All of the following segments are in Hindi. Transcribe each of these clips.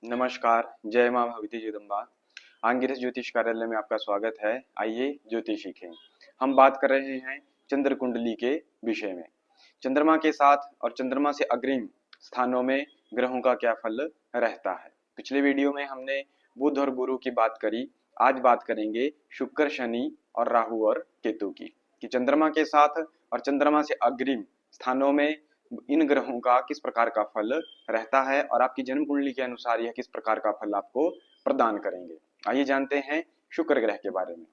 नमस्कार, जय माँ भगवती जगदम्बा। आंगिरस ज्योतिष कार्यालय में आपका स्वागत है। आइए ज्योतिष सीखें। हम बात कर रहे हैं चंद्र कुंडली के विषय में। चंद्रमा के साथ और चंद्रमा से अग्रिम स्थानों में ग्रहों का क्या फल रहता है। पिछले वीडियो में हमने बुध और गुरु की बात करी। आज बात करेंगे शुक्र, शनि और राहु और केतु की, कि चंद्रमा के साथ और चंद्रमा से अग्रिम स्थानों में इन ग्रहों का किस प्रकार का फल रहता है और आपकी जन्म कुंडली के अनुसार यह किस प्रकार का फल आपको प्रदान करेंगे। आइए जानते हैं शुक्र ग्रह के बारे में।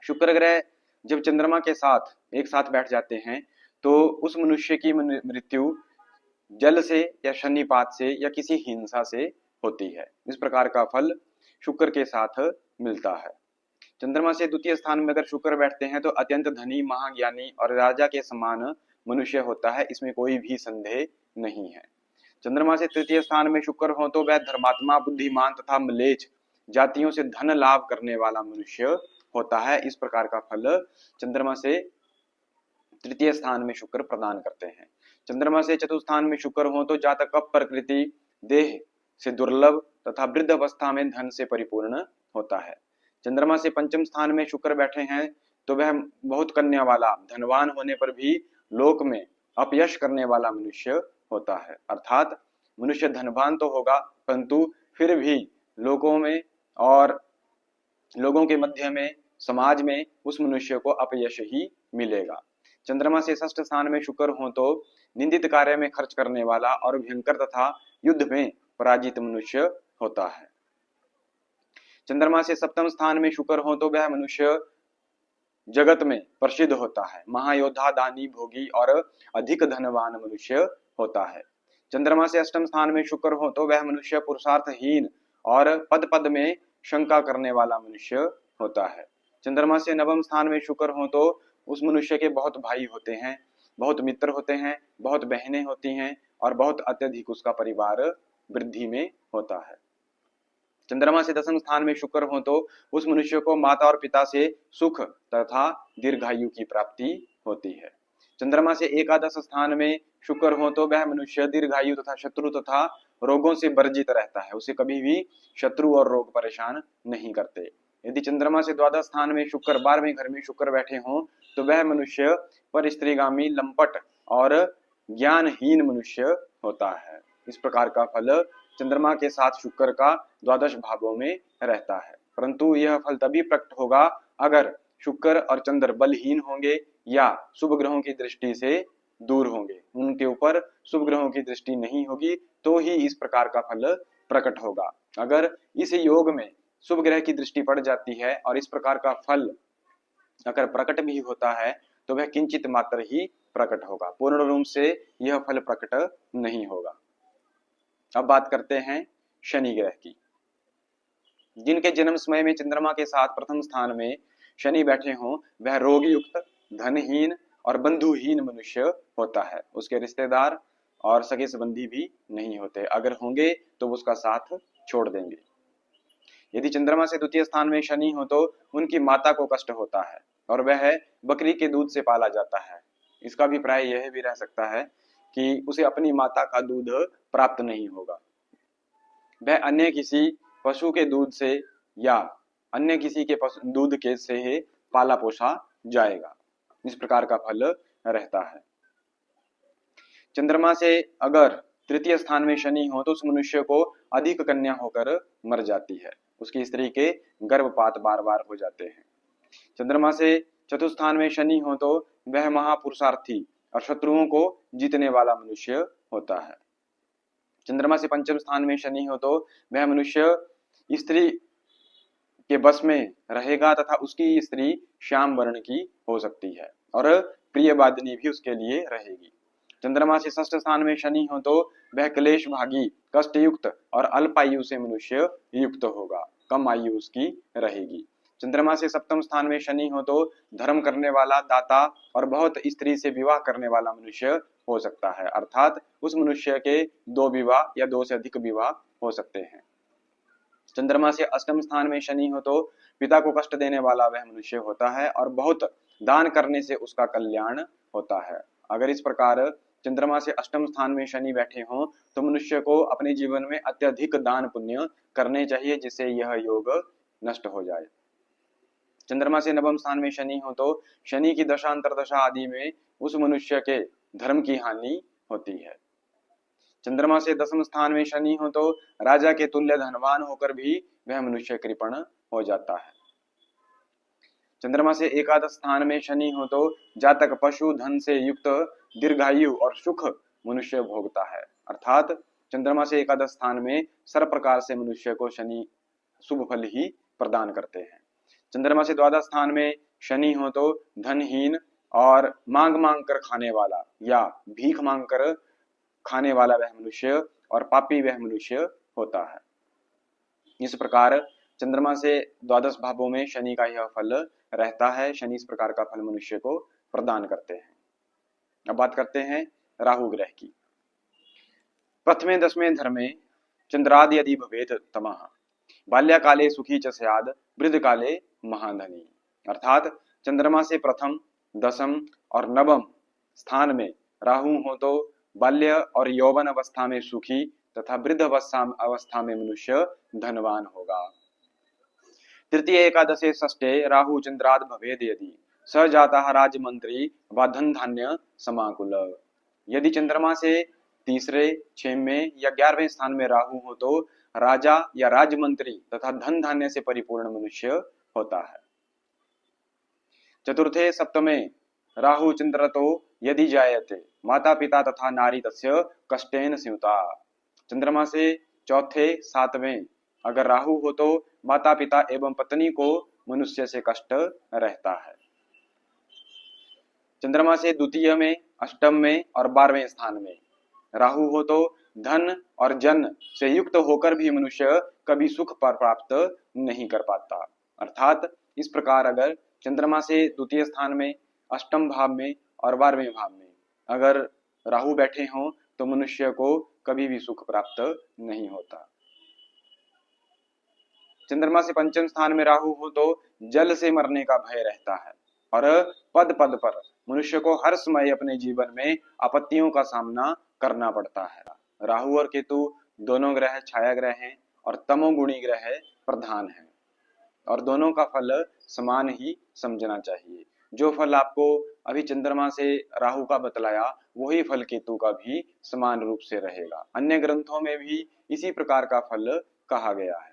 शुक्र ग्रह जब चंद्रमा के साथ एक साथ बैठ जाते हैं तो उस मनुष्य की मृत्यु जल से या शनिपात से या किसी हिंसा से होती है। इस प्रकार का फल शुक्र के साथ मिलता है। चंद्रमा से द्वितीय स्थान में अगर शुक्र बैठते हैं तो अत्यंत धनी, महाज्ञानी और राजा के समान मनुष्य होता है, इसमें कोई भी संदेह नहीं है। चंद्रमा से तृतीय स्थान में शुक्र हो तो वह धर्मात्मा, बुद्धिमान तथा म्लेच्छ जातियों से धन लाभ करने वाला मनुष्य होता है। इस प्रकार का फल चंद्रमा से तृतीय स्थान में शुक्र प्रदान करते हैं। चंद्रमा से चतुर्थ स्थान में शुक्र हो तो जातक प्रकृति देह से दुर्लभ तथा वृद्ध अवस्था में धन से परिपूर्ण होता है। चंद्रमा से पंचम स्थान में शुक्र बैठे हैं तो वह बहुत कन्या वाला, धनवान होने पर भी लोक में अपयश करने वाला मनुष्य होता है। अर्थात मनुष्य धनवान तो होगा परंतु फिर भी लोगों में और लोगों के मध्य में, समाज में उस मनुष्य को अपयश ही मिलेगा। चंद्रमा से षष्ठ स्थान में शुक्र हो तो निंदित कार्य में खर्च करने वाला और भयंकर तथा युद्ध में पराजित मनुष्य होता है। चंद्रमा से सप्तम स्थान में शुक्र हो तो वह मनुष्य जगत में प्रसिद्ध होता है, महायोद्धा, दानी, भोगी और अधिक धनवान मनुष्य होता है। चंद्रमा से अष्टम स्थान में शुक्र हो तो वह मनुष्य पुरुषार्थहीन और पद पद में शंका करने वाला मनुष्य होता है। चंद्रमा से नवम स्थान में शुक्र हो तो उस मनुष्य के बहुत भाई होते हैं, बहुत मित्र होते हैं, बहुत बहनें होती हैं और बहुत अत्यधिक उसका परिवार वृद्धि में होता है। चंद्रमा से दसम स्थान में शुक्र हो तो उस मनुष्य को माता और पिता से सुख तथा दीर्घायु की प्राप्ति होती है। चंद्रमा से एकादश स्थान में शुक्र हो तो वह मनुष्य दीर्घायु तथा शत्रु तथा रोगों से वर्जित रहता है, उसे कभी भी शत्रु और रोग परेशान नहीं करते। यदि चंद्रमा से द्वादश स्थान में शुक्र, 12वें घर में शुक्र बैठे हों तो वह मनुष्य पर स्त्रीगामी, लंपट और ज्ञानहीन मनुष्य होता है। इस प्रकार का फल चंद्रमा के साथ शुक्र का द्वादश भावों में रहता है, परंतु यह फल तभी प्रकट होगा अगर शुक्र और चंद्र बलहीन होंगे या शुभ ग्रहों की दृष्टि से दूर होंगे। उनके ऊपर शुभ ग्रहों की दृष्टि नहीं होगी तो ही इस प्रकार का फल प्रकट होगा। अगर इस योग में शुभ ग्रह की दृष्टि पड़ जाती है और इस प्रकार का फल अगर प्रकट भी होता है तो वह किंचित मात्र ही प्रकट होगा, पूर्ण रूप से यह फल प्रकट नहीं होगा। अब बात करते हैं शनि ग्रह की। जिनके जन्म समय में चंद्रमा के साथ प्रथम स्थान में शनि बैठे हों वह रोग युक्त, धनहीन और बंधुहीन मनुष्य होता है। उसके रिश्तेदार और सगे संबंधी भी नहीं होते, अगर होंगे तो उसका साथ छोड़ देंगे। यदि चंद्रमा से द्वितीय स्थान में शनि हो तो उनकी माता को कष्ट होता है और वह बकरी के दूध से पाला जाता है। इसका अभिप्राय यह भी रह सकता है कि उसे अपनी माता का दूध प्राप्त नहीं होगा, वह अन्य किसी पशु के दूध से या अन्य किसी के दूध के से पाला पोसा जाएगा। इस प्रकार का फल रहता है। चंद्रमा से अगर तृतीय स्थान में शनि हो तो उस मनुष्य को अधिक कन्या होकर मर जाती है, उसकी स्त्री के गर्भपात बार बार हो जाते हैं। चंद्रमा से चतुर्थ स्थान में शनि हो तो वह महापुरुषार्थी और शत्रुओं को जीतने वाला मनुष्य होता है। चंद्रमा से पंचम स्थान में शनि हो तो वह मनुष्य स्त्री के बस में रहेगा तथा उसकी स्त्री श्याम वर्ण की हो सकती है और प्रिय वादिनी भी उसके लिए रहेगी। चंद्रमा से षष्ठ स्थान में शनि हो तो वह क्लेश भागी, कष्ट युक्त और अल्प आयु से मनुष्य युक्त होगा, कम आयु उसकी रहेगी। चंद्रमा से सप्तम स्थान में शनि हो तो धर्म करने वाला, दाता और बहुत स्त्री से विवाह करने वाला मनुष्य हो सकता है, अर्थात उस मनुष्य के 2 विवाह या 2 से अधिक विवाह हो सकते हैं। चंद्रमा से अष्टम स्थान में शनि हो तो पिता को कष्ट देने वाला वह मनुष्य होता है और बहुत दान करने से उसका कल्याण होता है। अगर इस प्रकार चंद्रमा से अष्टम स्थान में शनि बैठे हों तो मनुष्य को अपने जीवन में अत्यधिक दान पुण्य करने चाहिए जिससे यह योग नष्ट हो जाए। चंद्रमा से नवम स्थान में शनि हो तो शनि की दशा अंतरदशा आदि में उस मनुष्य के धर्म की हानि होती है। चंद्रमा से दसम स्थान में शनि हो तो राजा के तुल्य धनवान होकर भी वह मनुष्य कृपण हो जाता है। चंद्रमा से एकादश स्थान में शनि हो तो जातक पशु धन से युक्त दीर्घायु और सुख मनुष्य भोगता है। अर्थात चंद्रमा से एकादश स्थान में सर्व प्रकार से मनुष्य को शनि शुभ फल ही प्रदान करते हैं। चंद्रमा से द्वादश स्थान में शनि हो तो धनहीन और मांग मांग कर खाने वाला या भीख मांग कर खाने वाला वह मनुष्य और पापी वह मनुष्य होता है। इस प्रकार चंद्रमा से द्वादश भावों में शनि का यह फल रहता है। शनि इस प्रकार का फल मनुष्य को प्रदान करते हैं। अब बात करते हैं राहु ग्रह की। प्रथमे दसवें धर्मे चंद्रादि यदि भवेत तमः बाल्यकाले सुखी च स्याद वृद्ध काले महाधनी। अर्थात चंद्रमा से प्रथम दसम और नवम स्थान में राहु हो तो बाल्य और यौवन अवस्था में सुखी तथा वृद्ध अवस्था में मनुष्य धनवान होगा। तृतीय एकादशे षष्ठे राहु चंद्राद भवेद यदि स जाता राजमंत्री व धन धान्य समाकुल। यदि चंद्रमा से तीसरे, छेवें या 11वें स्थान में राहु हो तो राजा या राजमंत्री तथा धन धान्य से परिपूर्ण मनुष्य होता है। चतुर्थे सप्तमे राहु चंद्रतो यदि जायते माता पिता तथा नारी तस्य कष्टेन स्युता। चंद्रमा से चौथे सातवें अगर राहु हो तो माता पिता एवं पत्नी को मनुष्य से कष्ट रहता है। चंद्रमा से द्वितीय में, अष्टम में और 12वें स्थान में राहु हो तो धन और जन से युक्त होकर भी मनुष्य कभी सुख पर प्राप्त नहीं कर पाता। अर्थात इस प्रकार अगर चंद्रमा से द्वितीय स्थान में, अष्टम भाव में और 12वें भाव में अगर राहु बैठे हों तो मनुष्य को कभी भी सुख प्राप्त नहीं होता। चंद्रमा से पंचम स्थान में राहु हो तो जल से मरने का भय रहता है और पद पद पर मनुष्य को हर समय अपने जीवन में आपत्तियों का सामना करना पड़ता है। राहु और केतु दोनों ग्रह छाया ग्रह हैं और तमोगुणी ग्रह प्रधान हैं और दोनों का फल समान ही समझना चाहिए। जो फल आपको अभी चंद्रमा से राहु का बतलाया वही फल केतु का भी समान रूप से रहेगा। अन्य ग्रंथों में भी इसी प्रकार का फल कहा गया है।